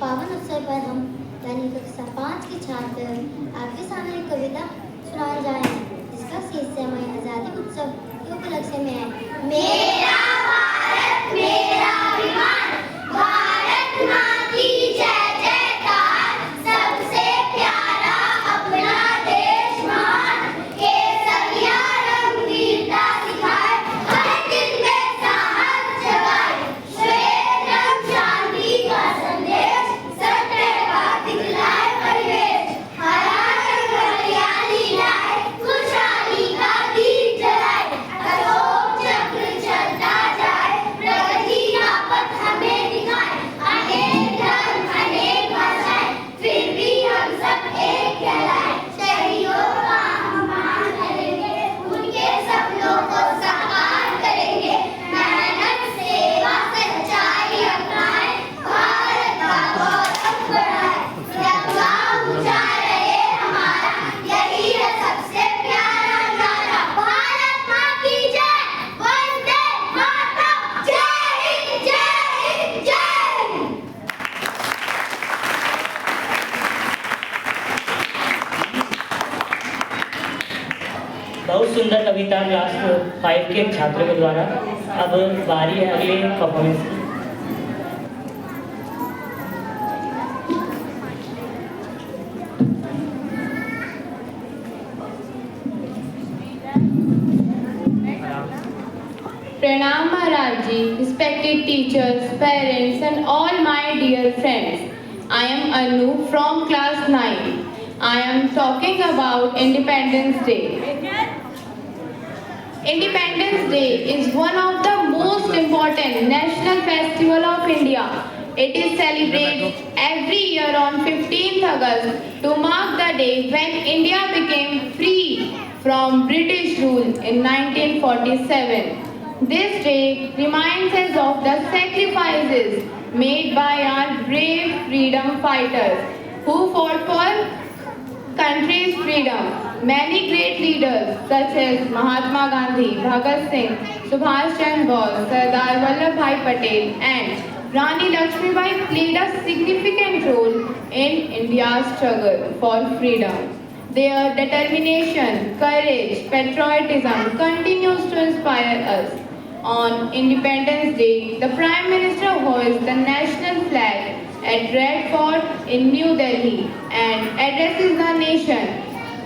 पावन अवसर पर हम यानी कक्षा 5 के छात्र आपके सामने एक कविता सुनाने जा रहे हैं जिसका शीर्षक हमारे आजादी उत्सव के उपलक्ष्य में है। मेरा भारत मेरा अभिमान, भारत माँ की जय जयकार, सबसे प्यारा अपना देश महान, केसरिया रंग वीरता सिखाए, हर दिल में साहस जगाए, श्वेत रंग शांति का संदेश, सत्य का दिखलाए परिवेश, हरा रंग हरियाली लाए, खुशहाली का दीप जलाए, अशोक चक्र चलता जाए, प्रगति का पथ हमें दिखाए, अनेक धर्म अनेक भाषाएं, फिर भी हम सब एक कहलाए, शहीदों का हम मान करेंगे, उनके सपनों को साकार करेंगे, मेहनत सेवा सच्चाई अपनाए, भारत का गौरव बढ़ाए, तिरंगा ऊंचा रहे हमारा, यही है सबसे प्यारा नारा, भारत माँ की जय, वंदे मातरम, जय हिंद जय हिंद जय हिंद। बहुत सुंदर कविता क्लास 5 के छात्रों के द्वारा। अब बारी है अगले परफॉर्मेंस की। Pranam Maharaj ji, respected teachers, parents and all my dear friends. I am Anu from class 9. I am talking about Independence Day. Independence Day is one of the most important national festival of India. It is celebrated every year on 15th August to mark the day when India became free from British rule in 1947. This day reminds us of the sacrifices made by our brave freedom fighters who fought for country's freedom. Many great leaders such as Mahatma Gandhi, Bhagat Singh, Subhash Chandra Bose, Sardar Vallabhbhai Patel and Rani Lakshmibai played a significant role in India's struggle for freedom. Their determination, courage, patriotism continues to inspire us. On Independence Day, the Prime Minister hoists the national flag at Red Fort in New Delhi and addresses the nation.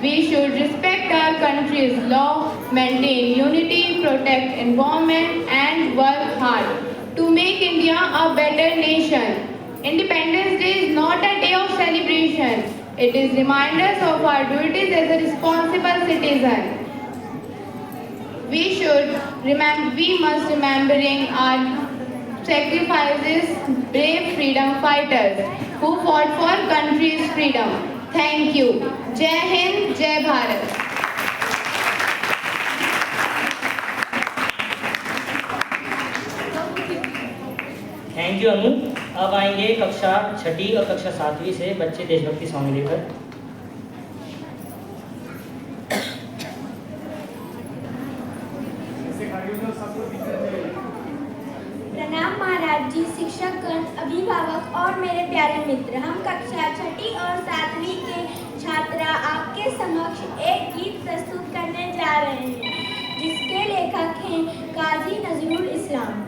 We should respect our country's law, maintain unity, protect environment and work hard to make India a better nation. Independence Day is not a day of celebration. It is reminders of our duties as a responsible citizen. We must remembering our sacrifices, brave freedom fighters who fought for country's freedom. Thank you. Jai Hind, Jai Bharat. Thank you Anu. अब आएंगे कक्षा 6ठी और कक्षा 7वीं से बच्चे देशभक्ति song लेकर। प्रणाम महाराज जी, शिक्षकगण, अभिभावक और मेरे प्यारे मित्र। हम कक्षा 6ठी और 7वीं के छात्रा आपके समक्ष एक गीत प्रस्तुत करने जा रहे हैं जिसके लेखक हैं काजी नजरुल इस्लाम।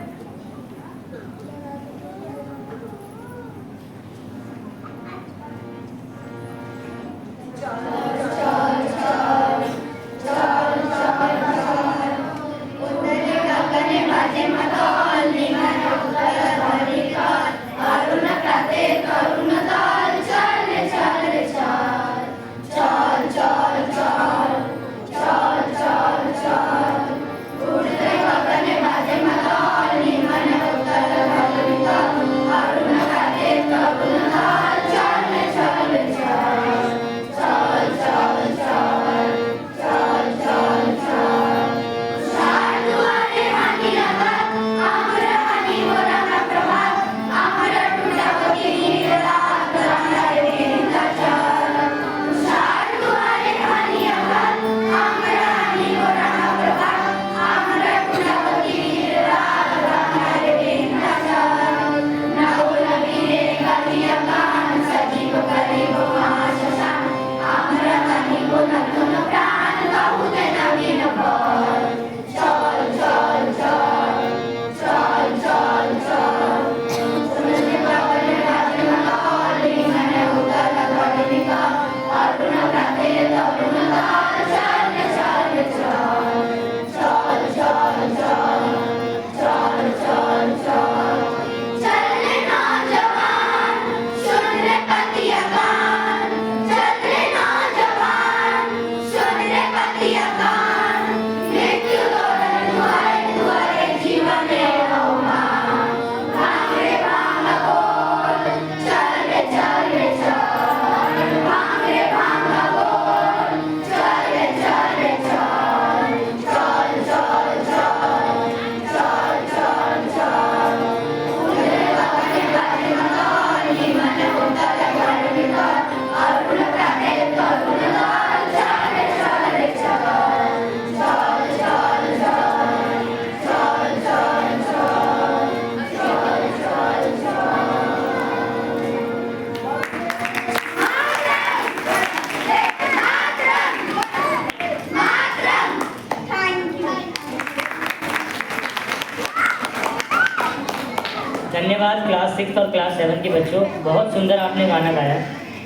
क्लास 7 के बच्चों, बहुत सुंदर आपने गाना गाया।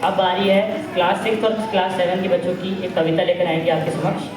अब बारी है क्लास 6 और क्लास 7 के बच्चों की। एक कविता लेकर आएंगे आपके समक्ष।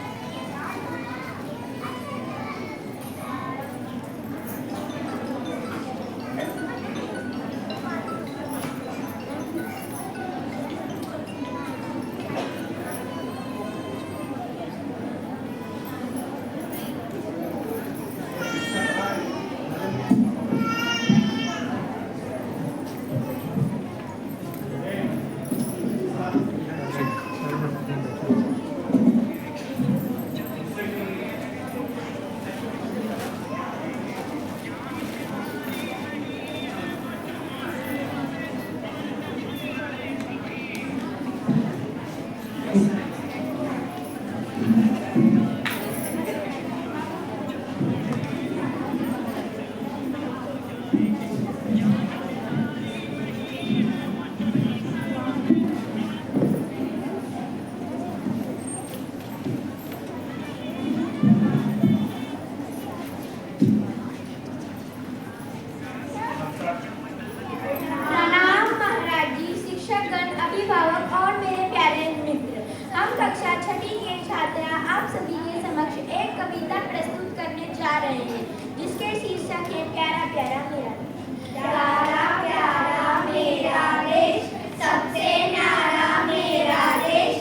प्रणाम महाराज जी, शिक्षकगण, अभिभावक और मेरे प्यारे मित्र। हम कक्षा 6वीं के छात्रा आप सभी के समक्ष एक कविता प्रस्तुत करने जा रहे हैं, जिसके शीर्षक है प्यारा प्यारा मेरा देश। प्यारा प्यारा मेरा देश, सबसे न्यारा मेरा देश,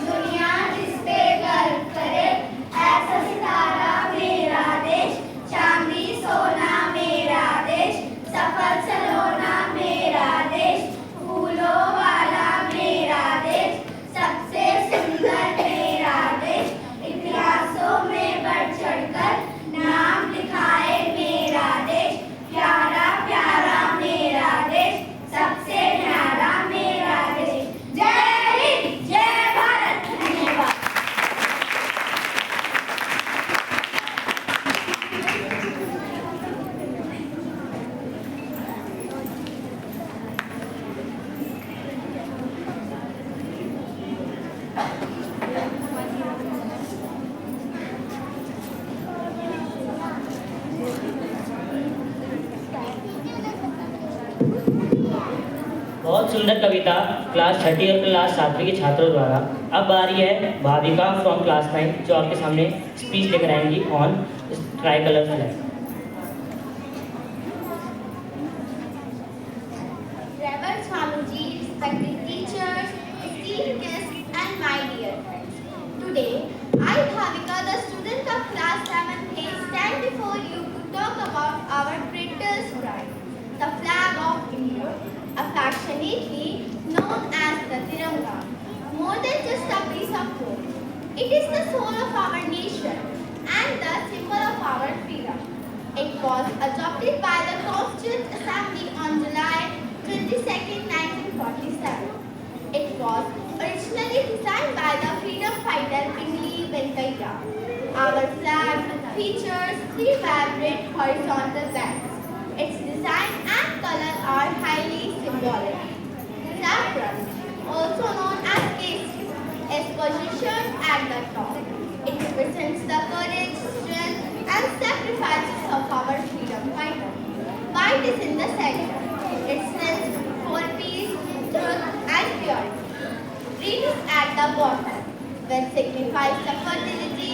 दुनिया जिस पे गर्व करे, ऐसा सितारा मेरा देश, चांदी सोना मेरा देश, सफल सलोना मेरा देश, फूलों वाला मेरा देश, सबसे सुंदर मेरा देश, इतिहासों में बढ़ चढ़कर नाम लिखाए मेरा देश। प्यारा प्यारा मेरा देश, सबसे न्यारा मेरा देश। जय हिंद, जय भारत। धन्यवाद। बहुत सुंदर कविता क्लास 6 और क्लास 7 के छात्रों द्वारा। अब बारी है भाविका फ्रॉम क्लास 9, जो आपके सामने स्पीच लेकर आएंगी on try colour flag. Reverend Swamiji, respected teachers, esteemed guests, and my dear friends. Today, I, Bhavika, the student of class 7A, stand before you to talk about our greatest pride, the flag of India, affectionately known as the Tiranga. More than just a piece of cloth, it is the soul of our nation and the symbol of our freedom. It was adopted by the Constituent Assembly on July 22nd, 1947. It was originally designed by the freedom fighter Pingali Venkaiah. Our flag features 3 vibrant horizontal bands. Its design and color are highly symbolic. Saffron, also known as Kesari, is positioned at the top. It represents the courage, strength, and sacrifices of our freedom fighter. White is in the center. It stands for peace, truth, and purity. Green is at the bottom, which signifies the fertility,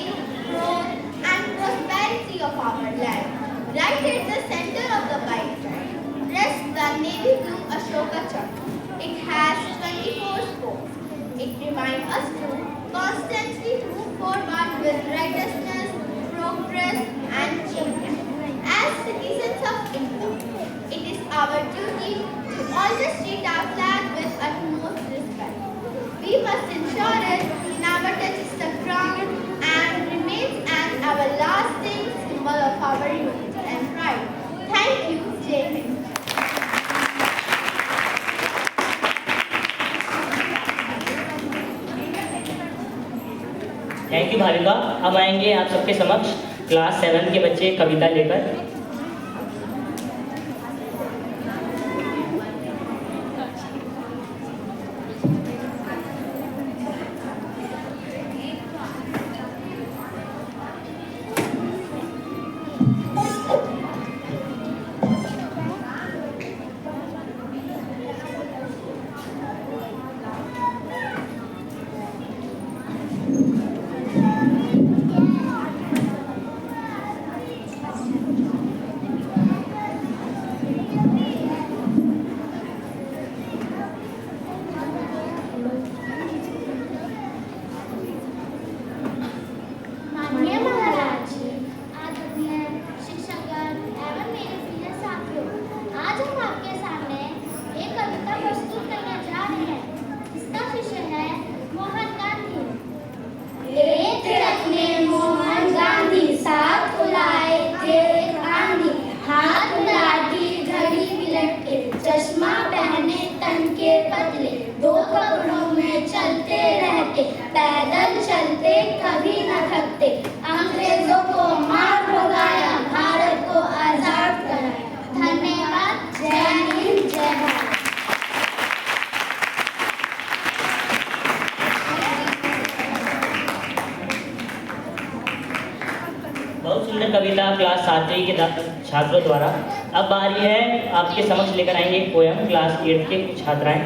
growth, and prosperity of our land. Right at the center of the white rests the navy blue Ashoka Chakra. It has 24 spokes. It reminds us to constantly move forward with righteousness, progress, and change. As citizens of India, it is our duty to always treat our flag with utmost respect. We must ensure it never touches the ground and remains an everlasting symbol of our unity and pride. Thank you, Jai Hind. Thank you Bhavika. अब आएंगे आप सबके समक्ष class 7 के बच्चे कविता लेकर। पगड़ों में चलते रहते, पैदल चलते कभी न थकते, अंग्रेजों को मार भगाया, भारत को आजाद कराया। धन्यवाद। जय हिंद, जय भारत। बहुत सुंदर कविता क्लास 7वीं के छात्रों द्वारा। अब बारी है आपके समक्ष लेकर आएंगे पोयम क्लास 8 के कुछ छात्राएं।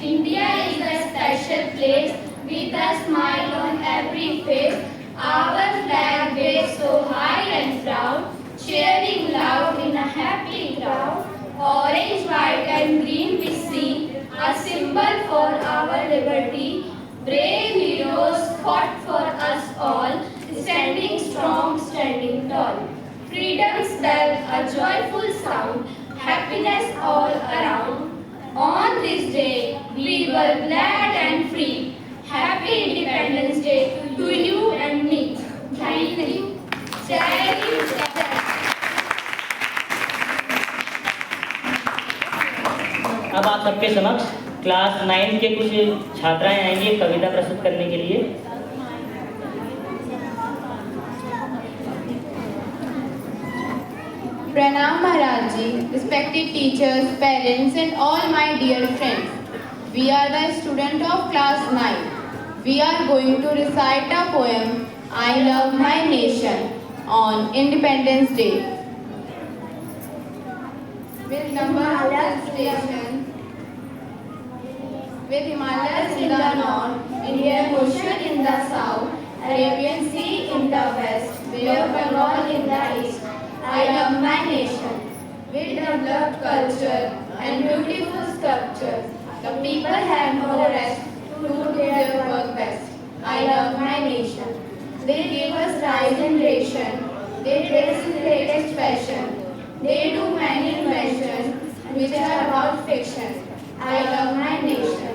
India is a special place with a smile on every face. Our flag waves so high and proud, cheering loud in a happy crowd. Orange, white and green we see, a symbol for our liberty. Brave heroes fought for us all, standing strong, standing tall. Freedom's bell, a joyful sound, happiness all around. On this day, we were glad and free. Happy Independence Day to you and me. Thank you. Jai Hind, Jai Bharat. अब आप सबके समक्ष class 9 के कुछ छात्राएं आएंगी कविता प्रस्तुत करने के लिए। Pranam Maharaj ji, respected teachers, parents and all my dear friends. We are the student of class 9. We are going to recite a poem, I Love My Nation, on Independence Day. With number of station, with Himalayas in the north, Indian Ocean in the south, Arabian Sea in the west, Bay of Bengal in the east. I love my nation. We develop culture and beautiful sculptures. The people have no rest to do their work best. I love my nation. They give us rice and ration. They dress in latest fashion. They do many inventions which are about fiction. I love my nation.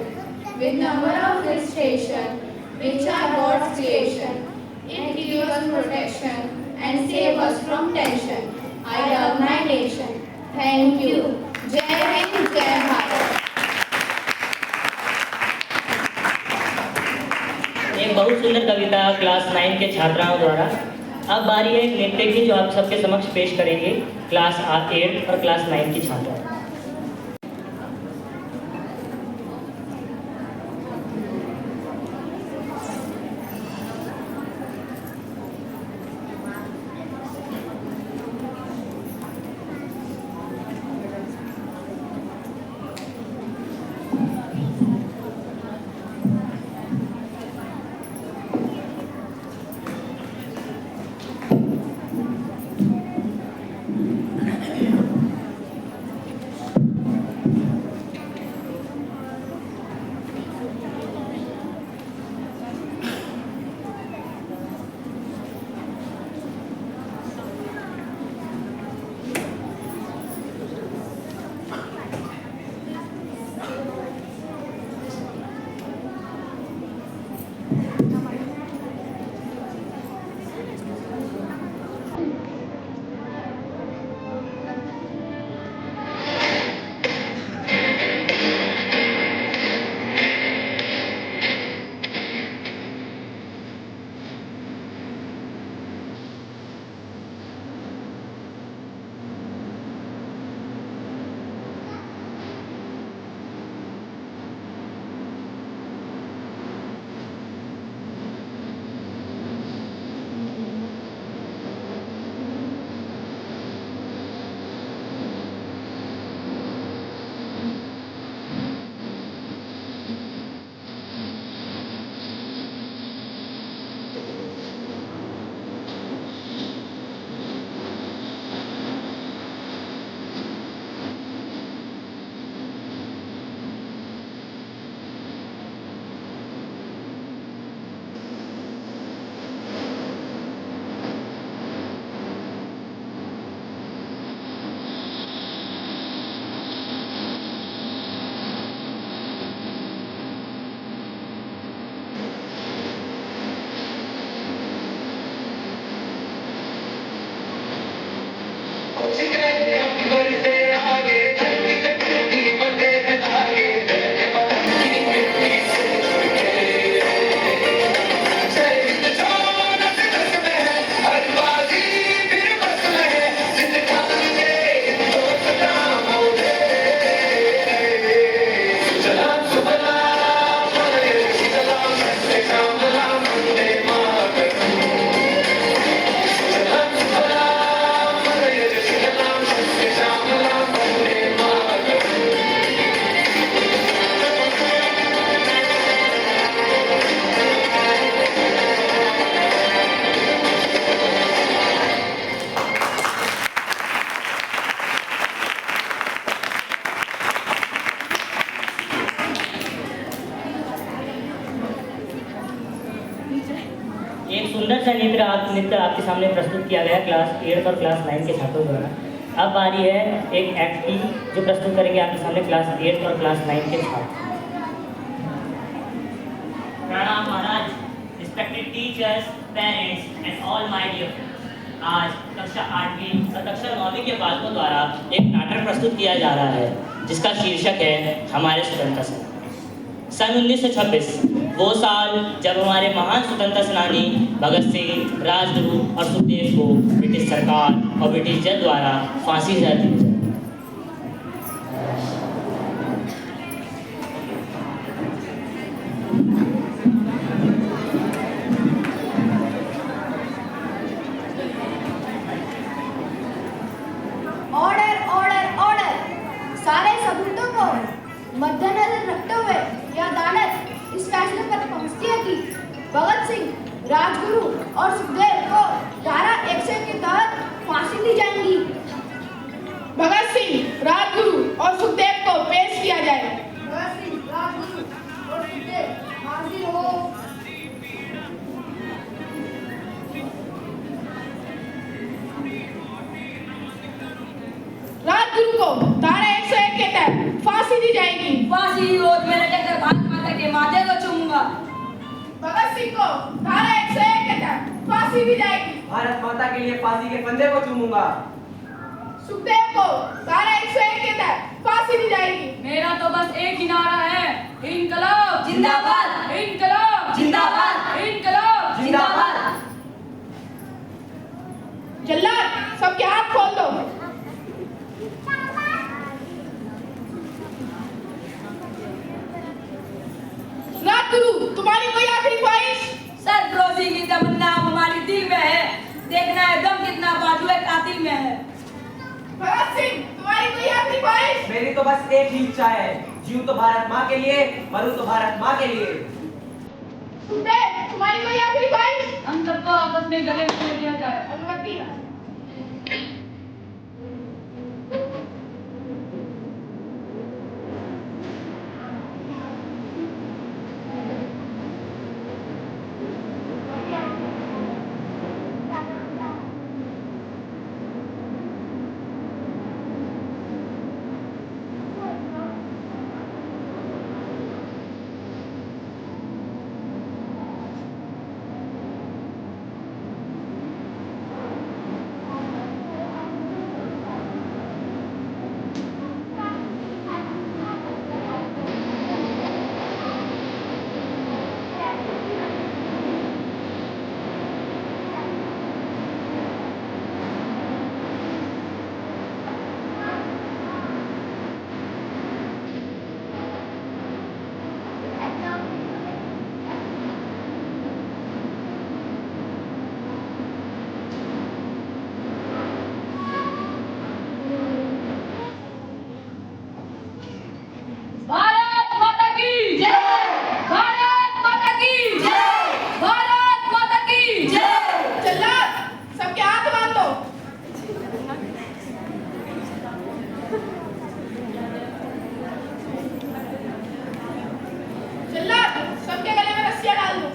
With number of hill stations which are God's creation. It gives us protection and save us from tension. I love my nation. Thank you. Jai Hind, Jai Bharat. एक बहुत सुंदर कविता class 9 के छात्राओं द्वारा। अब बारी है एक नृत्य की जो आप सबके समक्ष पेश करेंगे क्लास 8 और क्लास 9 की छात्रा। सुंदर सा नृत्य आपके सामने प्रस्तुत किया गया क्लास 8 और क्लास 9 के छात्रों द्वारा। अब बारी है एक एक्ट की जो प्रस्तुत करेंगे आपके सामने क्लास 8 और क्लास 9 के छात्र। प्रणाम महाराज, respected teachers, parents and all my dear friends. आज कक्षा 8वीं और कक्षा 9वीं के बालकों द्वारा एक नाटक प्रस्तुत किया जा रहा है जिसका शीर्षक है हमारे स्वतंत्रता सेनानी। सन 1926 वो साल जब हमारे महान स्वतंत्रता सेनानी भगत सिंह, राजगुरु और सुखदेव को ब्रिटिश सरकार और ब्रिटिश जज द्वारा फांसी दी जाती। Order order order. सारे सबूतों को मद्देनजर रखते हुए यह अदालत इस फैसले पर पहुंचती है कि भगत सिंह, राजगुरु और सुखदेव को धारा 101 के तहत फांसी दी जाएगी। भगत सिंह, राजगुरु और सुखदेव को पेश किया जाए। भगत सिंह, राजगुरु और सुखदेव हाजिर हो। राजगुरु को धारा 101 के तहत फांसी दी जाएगी। फांसी हो तो मेरे कहकर भारत माता के माथे को चूमूंगा। भगत सिंह को धारा 101 के तहत फांसी दी जाएगी। भारत माता के लिए फांसी के फंदे को चूमूंगा। सुखदेव को धारा 101 के तहत फांसी दी जाएगी। मेरा तो बस एक ही नारा है, इनकलाब जिंदाबाद, इनकलाब जिंदाबाद, इनकलाब जिंदाबाद। जल्लाद, सबके हाथ खोल दो। राजगुरु, तुम्हारी कोई आखिरी ख्वाहिश? सरफरोशी की तमन्ना हमारी दिल में है, देखना है दम कितना बाजू है कातिल में है। भगत सिंह, तुम्हारी कोई आखिरी ख्वाहिश? मेरी तो बस एक ही इच्छा है, जीऊं तो भारत माँ के लिए, मरूं तो भारत माँ के लिए। सुखदेव, तुम्हारी कोई आखिरी ख्वाहिश? हम सबको आपस में गले मिल दिया जाए। अनुमति। भारत माता की जय, भारत माता की जय, भारत माता की जय। जल्लाद, सबके हाथ बांध दो। जल्लाद, सबके गले में रस्सियां डाल दो।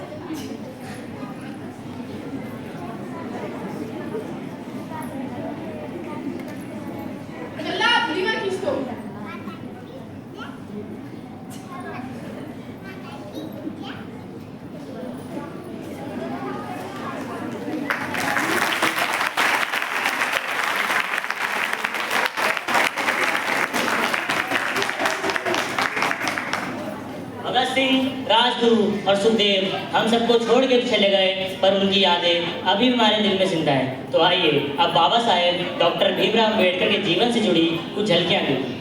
जल्लाद, लीवर खींच दो। भगत सिंह, राजगुरु और सुखदेव हम सबको छोड़ के चले गए, पर उनकी यादें अभी भी हमारे दिल में जिंदा हैं। तो आइए अब बाबा साहेब डॉक्टर भीमराव अम्बेडकर के जीवन से जुड़ी कुछ झलकियां देखिए।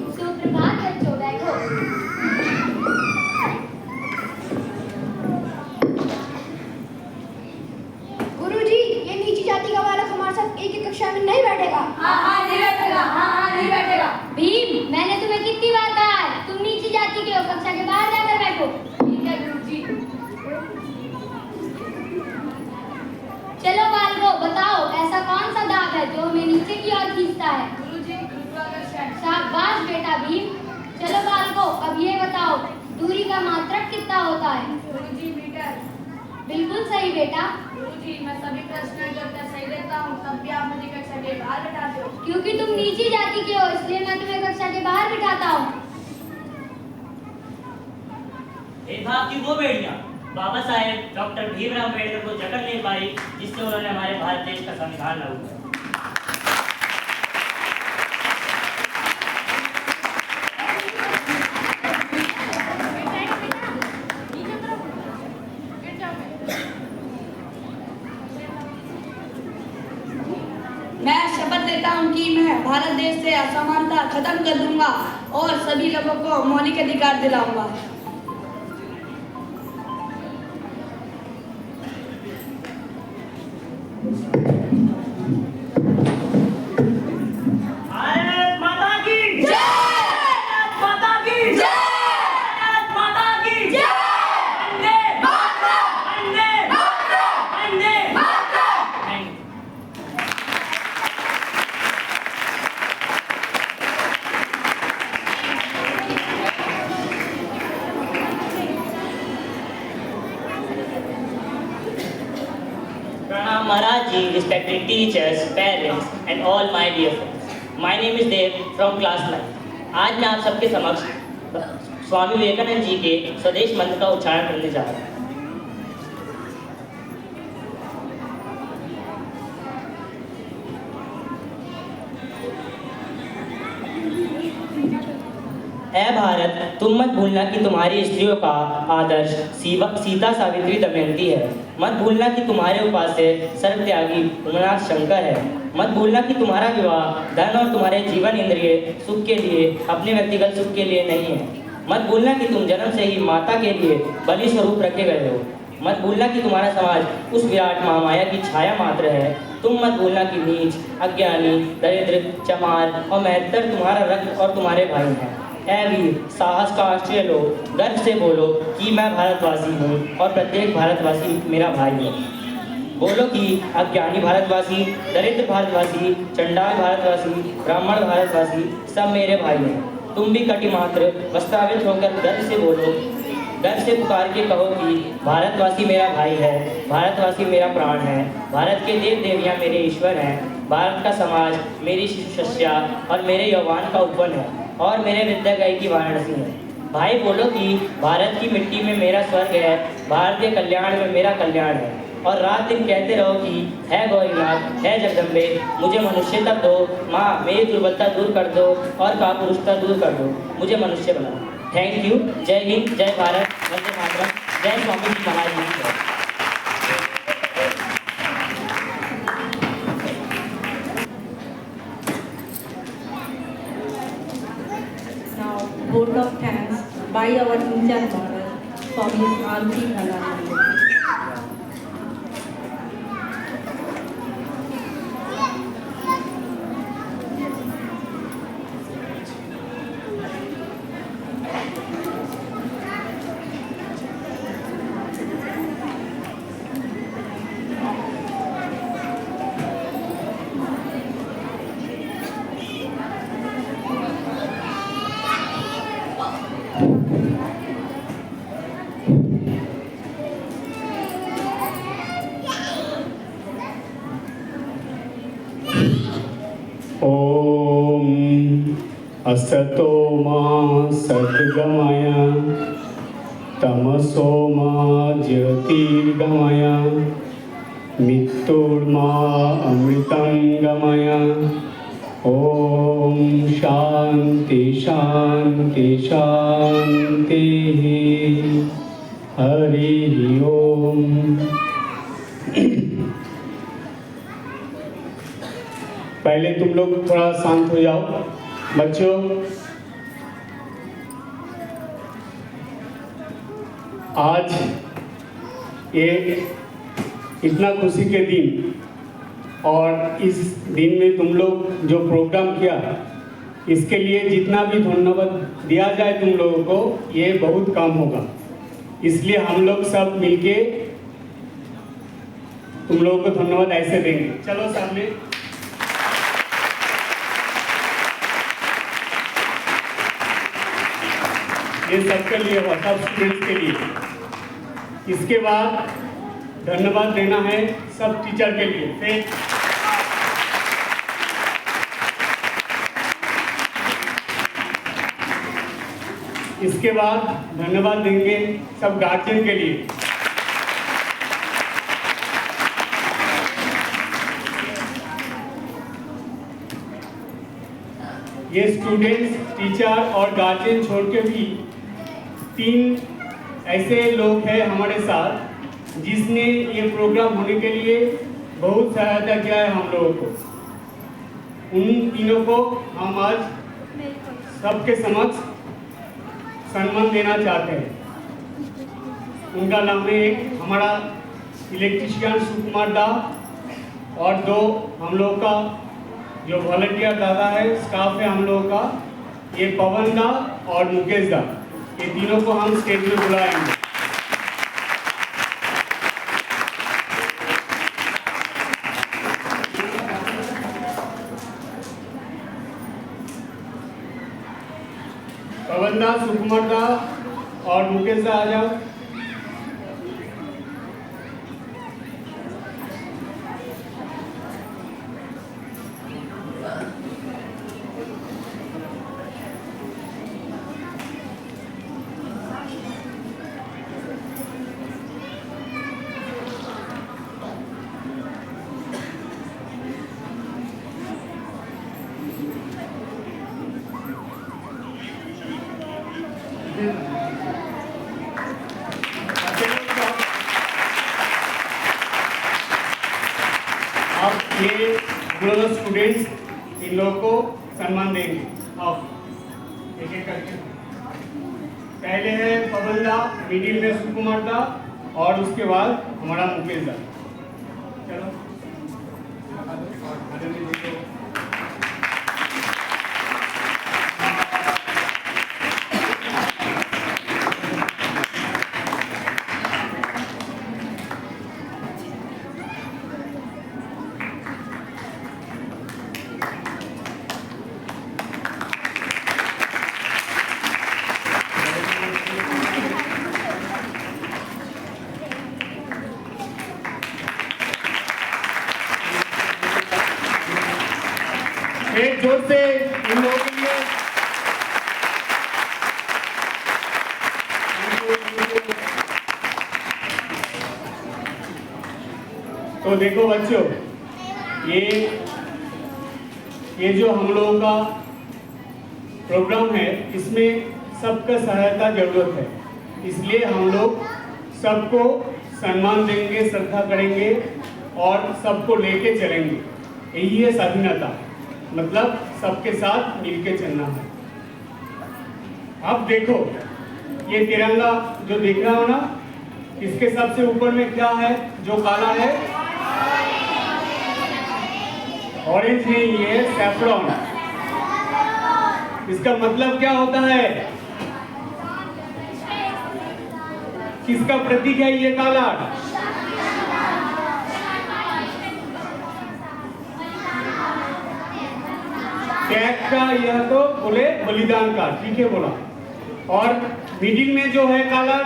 सुप्रभात बच्चों, बैठो। गुरुजी, की ओर खींचता है? गुरुजी, गुरुत्वाकर्षण। शाबाश बेटा भीम। चलो बालकों, अब ये बताओ, दूरी का मात्रक कितना होता है? गुरुजी, मीटर। बिल्कुल सही बेटा। गुरुजी, मैं सभी प्रश्न के उत्तर सही देता हूँ, तब भी आप मुझे कक्षा के बाहर बिठाते हो। क्योंकि तुम नीची जाति के हो, इसलिए मैं तुम्हें कक्षा के बाहर बिठाता हूँ। भेदभाव की वो बेड़ियां बाबा साहेब डॉक्टर भीमराव अम्बेडकर को जकड़ नहीं पाई, जिससे उन्होंने हमारे भारत देश का संविधान लागू किया। मैं शपथ लेता हूँ कि मैं भारत देश से असमानता खत्म कर दूंगा और सभी लोगों को मौलिक अधिकार दिलाऊंगा। भारत माता की जय! भारत माता की जय! भारत माता की जय! वंदे मातरम! वंदे मातरम! वंदे मातरम! Thank you. Pranam Maharaji, respected teachers, parents, and all my dear friends. My name is Dev from class 9. आज मैं आप सबके समक्ष स्वामी विवेकानंद जी के स्वदेश मंत्र का उच्चारण करने जा रहा हूँ। ऐ भारत, तुम मत भूलना कि तुम्हारी स्त्रियों का आदर्श सीता सावित्री दमयंती है। मत भूलना कि तुम्हारे उपास्य सर्वत्यागी उन्नाथ शंकर है। मत भूलना कि तुम्हारा विवाह धन और तुम्हारे जीवन इंद्रिय सुख के लिए, अपने व्यक्तिगत सुख के लिए नहीं है। मत भूलना कि तुम जन्म से ही माता के लिए बलि स्वरूप रखे गए हो। मत भूलना कि तुम्हारा समाज उस विराट महामाया की छाया मात्र है। तुम मत भूलना कि नीच, अज्ञानी, दरिद्र, चमार और महत्तर तुम्हारा रक्त और तुम्हारे भाई हैं। ऐ वीर, साहस का आश्रय लो, गर्व से बोलो कि मैं भारतवासी हूँ और प्रत्येक भारतवासी मेरा भाई है। बोलो कि अज्ञानी भारतवासी, दरिद्र भारतवासी, चंडाल भारतवासी, ब्राह्मण भारतवासी सब मेरे भाई हैं। तुम भी कटिमात्र वस्त्रावित होकर गर्व से बोलो, गर्व से पुकार के कहो कि भारतवासी मेरा भाई है, भारतवासी मेरा प्राण है, भारत के देव देवियाँ मेरे ईश्वर हैं, भारत का समाज मेरी शिष्या और मेरे यौवान का उपवन है और मेरे विद्यागय की वाराणसी है। भाई बोलो कि भारत की मिट्टी में मेरा स्वर्ग है, भारतीय कल्याण में मेरा कल्याण है। और रात दिन कहते रहो कि है गौरीनाथ, है जगदम्बे, मुझे मनुष्यता दो, माँ मेरी दुर्बलता दूर कर दो और कापुरुषता दूर कर दो, मुझे मनुष्य बनाओ। Thank you. जय हिंद, जय भारत, वंदे मातरम, जय स्वामी जी महाराज जी। Now, vote of thanks by our in-charge Bharat for his Auntie Halal. ओम असतो मा सद्गमय तमसो मा ज्योतिर्गमय मृत्युर्मा अमृतं गमय। ओम शांति शांति शांति। हरि ओम। पहले तुम लोग थोड़ा शांत हो जाओ बच्चों। आज ये इतना खुशी के दिन और इस दिन में तुम लोग जो प्रोग्राम किया, इसके लिए जितना भी धन्यवाद दिया जाए तुम लोगों को, ये बहुत कम होगा। इसलिए हम लोग सब मिलके तुम लोगों को धन्यवाद ऐसे देंगे। चलो सामने। ये सबके लिए हुआ, सब स्टूडेंट्स के लिए। इसके बाद धन्यवाद देना है सब टीचर के लिए। फिर इसके बाद धन्यवाद देंगे सब गार्जियन के लिए। ये स्टूडेंट्स, टीचर और गार्जियन छोड़ के भी 3 ऐसे लोग हैं हमारे साथ जिसने ये प्रोग्राम होने के लिए बहुत सहायता किया है हम लोगों को। उन तीनों को हम आज सबके समक्ष सम्मान देना चाहते हैं। उनका नाम है, एक हमारा इलेक्ट्रीशियन सुकुमार दा और 2 हम लोग का जो वॉलंटियर दादा है, स्टाफ है हम लोगों का, ये पवन दा और मुकेश दा, ये तीनों को हम स्टेज में बुलाएंगे। पवन दा, सुकुमार दा और मुकेश दा आ जाओ। अब ये ग्लोबल स्टूडेंट्स इन लोगों को सम्मान देंगे। अब एक एक करके, पहले है पवन दा, मिडिल में सुकुमार दा और उसके बाद हमारा मुकेश दा। चलो एक जोर से इन लोगों के लिए। तो देखो बच्चों, ये जो हम लोगों का प्रोग्राम है, इसमें सबका सहायता जरूरत है, इसलिए हम लोग सबको सम्मान देंगे, श्रद्धा करेंगे और सबको लेके चलेंगे। यही है स्वाधीनता, मतलब सबके साथ मिलके चलना है। अब देखो ये तिरंगा जो दिख रहा हो ना, इसके सबसे ऊपर में क्या है जो काला है? ऑरेंज नहीं, ये है सैफरॉन। इसका मतलब क्या होता है? किसका प्रतीक है ये काला? त्याग का, यह तो बोले बलिदान का, ठीक है बोला। और मिडिल में जो है काला,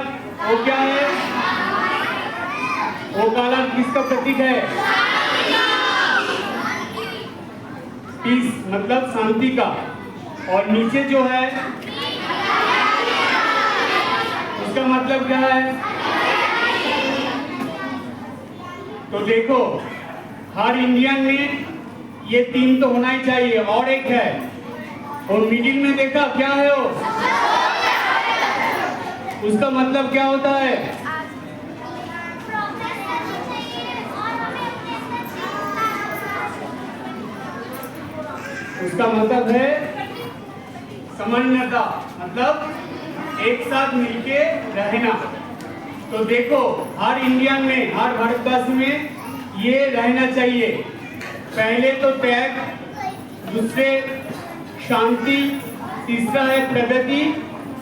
वो क्या है? वो काला किसका प्रतीक है? पीस, मतलब शांति का। और नीचे जो है उसका मतलब क्या है? तो देखो हर इंडियन में ये 3 तो होना ही चाहिए, और एक है, और मिडिल में देखा क्या है वो? उसका मतलब क्या होता है? उसका मतलब है समन्वयता, मतलब एक साथ मिलके रहना। तो देखो हर इंडियन में, हर भारतवासी में ये रहना चाहिए। पहले तो त्याग, दूसरे शांति, तीसरा है प्रगति,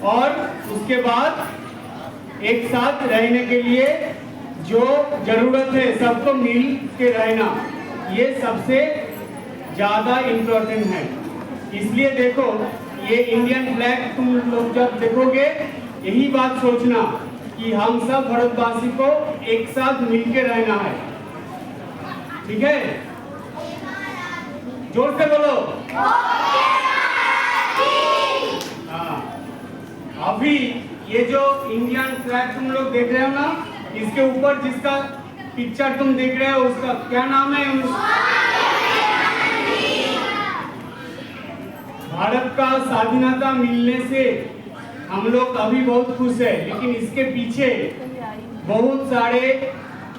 और उसके बाद एक साथ रहने के लिए जो जरूरत है सबको मिल के रहना, ये सबसे ज़्यादा इम्पोर्टेंट है। इसलिए देखो ये इंडियन फ्लैग तुम लोग जब देखोगे यही बात सोचना कि हम सब भारतवासी को एक साथ मिलके रहना है, ठीक है? जोर से बोलो। हाँ, अभी ये जो इंडियन फ्लैग तुम लोग देख रहे हो ना, इसके ऊपर जिसका पिक्चर तुम देख रहे हो उसका क्या नाम है? भारत का स्वाधीनता मिलने से हम लोग अभी बहुत खुश है, लेकिन इसके पीछे बहुत सारे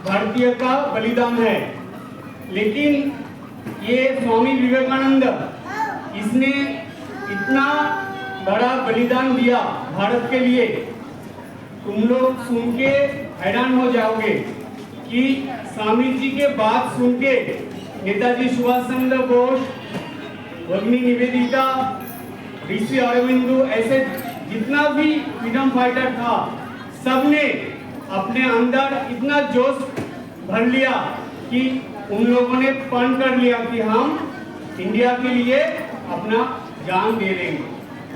भारतीय का बलिदान है। लेकिन ये स्वामी विवेकानंद, इसने इतना बड़ा बलिदान दिया भारत के लिए, तुम लोग सुन के हैरान हो जाओगे कि स्वामी जी के बात सुन के नेताजी सुभाष चंद्र बोस, भगिनी निवेदिता, ऋषि अरविंदो, ऐसे जितना भी फ्रीडम फाइटर था, सबने अपने अंदर इतना जोश भर लिया कि उन लोगों ने प्रण कर लिया कि हम इंडिया के लिए अपना जान दे देंगे,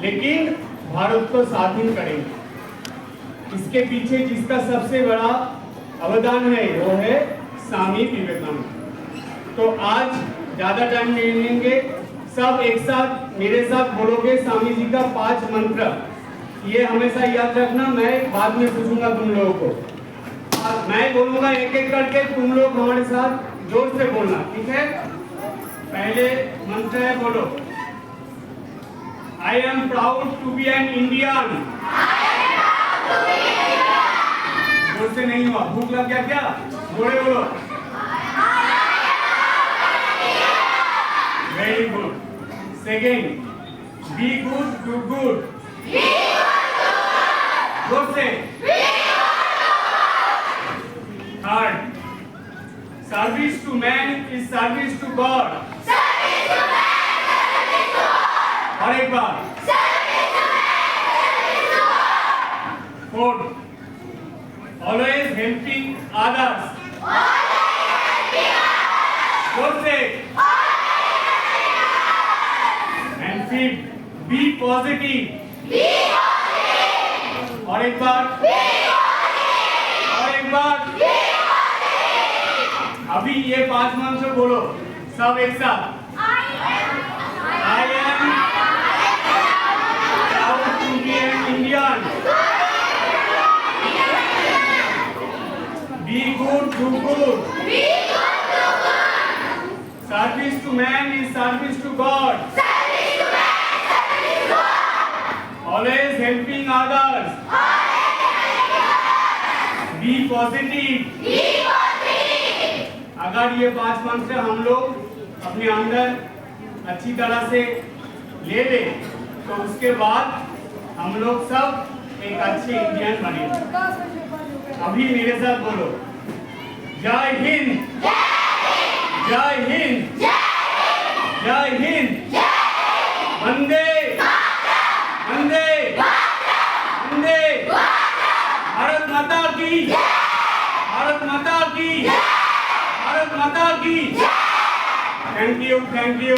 लेकिन भारत को स्वाधीन करेंगे। इसके पीछे जिसका सबसे बड़ा अवदान है वो है स्वामी विवेकानंद। तो आज ज़्यादा टाइम नहीं लेंगे, सब एक साथ मेरे साथ बोलोगे स्वामी जी का 5 मंत्र। ये हमेशा याद रखना, मैं बाद में पूछूंगा तुम लोगों को, और मैं बोलूंगा एक एक करके, तुम लोग हमारे साथ जोर से बोलना, ठीक है? पहले मंत्र है, बोलो, I am proud to be an Indian. जोर से नहीं हुआ, भूख लग गया क्या? जोरे बोलो। Very good. Second, be good do good. जोर से। Third, service to man is service to God. और एक बार। Fourth, always helping others. जोर से। And fifth, be positive. और एक बार। और एक बार। अभी ये 5 मंत्र बोलो सब एक साथ। I am proud to be an Indian. Be good do good. Service to man is service to God. Always helping others. Be positive. अगर ये 5 मंत्र हम लोग अपने अंदर अच्छी तरह से ले ले तो उसके बाद हम लोग सब एक अच्छे इंडियन बनेंगे। अभी मेरे साथ बोलो, जय हिंद। जय हिंद। जय हिंद। वंदे वंदे वंदे। भारत माता की। भारत माता की। भारत माता की। Thank you, thank you.